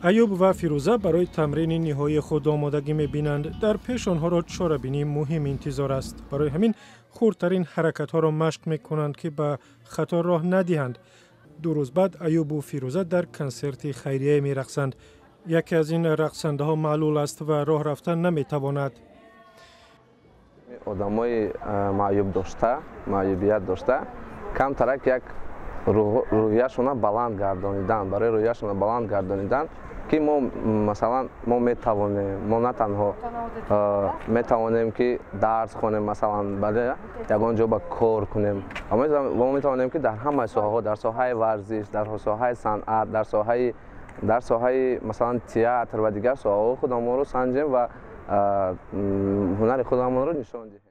ایوب و فیروزه برای تمرین نهایی خود آمادگی می‌بینند. در پیش آنها را چاره‌بینی مهم انتظار است. برای همین خردترین حرکت‌ها را مشق می‌کنند که به خطا راه ندهند. 2 روز بعد ایوب و فیروزه در کنسرت خیریه می‌رقصند. یکی از این رقصنده‌ها معلول است و راه رفتن نمی‌تواند. آدمای معیوب داشته، معیوبیت داشته، کمترک یک رویشون بلند گردانیدن، برای رویشون بلند گردانیدن که ما مثلا ما میتوانیم، ما نه تنها میتوانیم که درس خونیم، مثلا بعد یگان جا با کار کنیم، اما ما میتوانیم که در همه ساحه‌ها، در ساحه ورزش، در ساحه صنعت، در ساحه مثلا تئاتر و دیگر ساحه‌ها خودمون رو سنجیم و هنر خودمون رو نشان دهیم.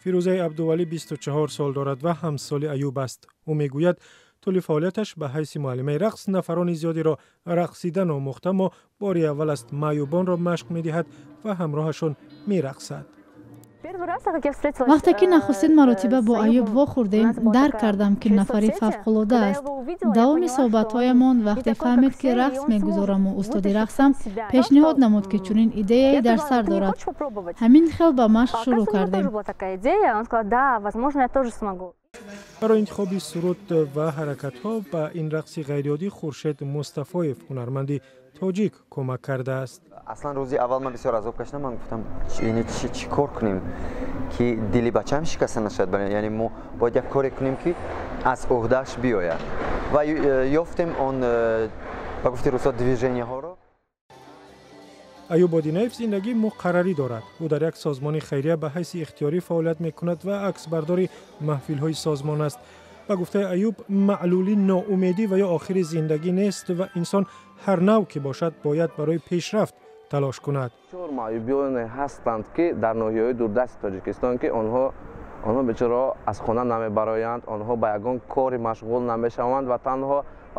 فیروزه عبدولی 24 سال دارد و همسال ایوب است. او میگوید طول فعالیتش به حیث معلمه رقص نفران زیادی را رقصیدن آموخته، اما باری اول است معیوبان را مشق می‌دهد و همراهشان می‌رقصد. وقتی که نخستین مرتبه با ایوب واخوردیم، درک کردم که نفری فوق‌العاده است. دوام صحبت‌هایمان وقتی فهمید که رقص می‌گذارم و استاد رقصم، پیشنهاد نمود که چنین ایده‌ای در سر دارد. همین خیلی به مشق شروع کردیم. برای انتخاب سرود و حرکت‌ها به این رقص غیرعادی خورشید مصطفی هنرمند تاجیک کمک کرده است. اصلا روزی اول من بسیار عذاب کشیدم. من گفتم چی کار کنیم که دلی بچه‌م شکسته نشد. یعنی ما باید یک کاری کنیم که از عهده‌اش بیاید و یافتیم اون با گفته روسا دیویژنی ها رو. ایوب بادینیف زندگی مقرری دارد. او در یک سازمان خیریه به حیث اختیاری فعالیت می‌کند و عکسبرداری محفل‌های سازمان است. با گفته ایوب معلولی ناامیدی و یا آخر زندگی نیست و انسان هر نوع که باشد باید برای پیشرفت تلاش کند. بسیار معیوبان هستند که در ناحیه‌های دوردست تاجیکستان که آنها بیچاره از خانه نمیبرایند، آنها به یگان کار مشغول نمیشوند و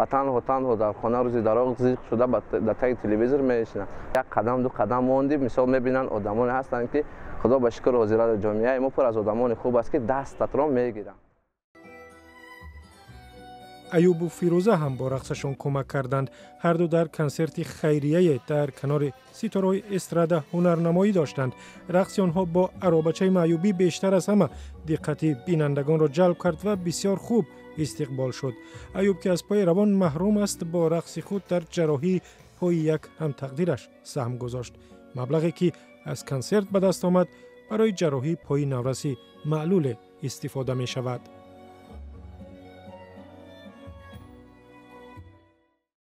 تنها در خانه روزی دراغ زیغ شده در تای تلویزیون میشینند. یک قدم دو قدم ماندی مثال میبینن آدمانی هستند که خدا به شکر حاضرات جامعه ما پر از آدمان خوب است که دستت را میگیرند. ایوب و فیروزه هم با رقصشان کمک کردند. هر دو در کنسرت خیریه در کنار ستاره‌های استراده هنرنمایی داشتند. رقص آنها با عرابچه معیوبی بیشتر از همه دقت بینندگان را جلب کرد و بسیار خوب استقبال شد. ایوب که از پای روان محروم است، با رقص خود در جراحی پای یک هم تقدیرش سهم گذاشت. مبلغی که از کنسرت به دست آمد برای جراحی پای نورسی معلول استفاده می شود.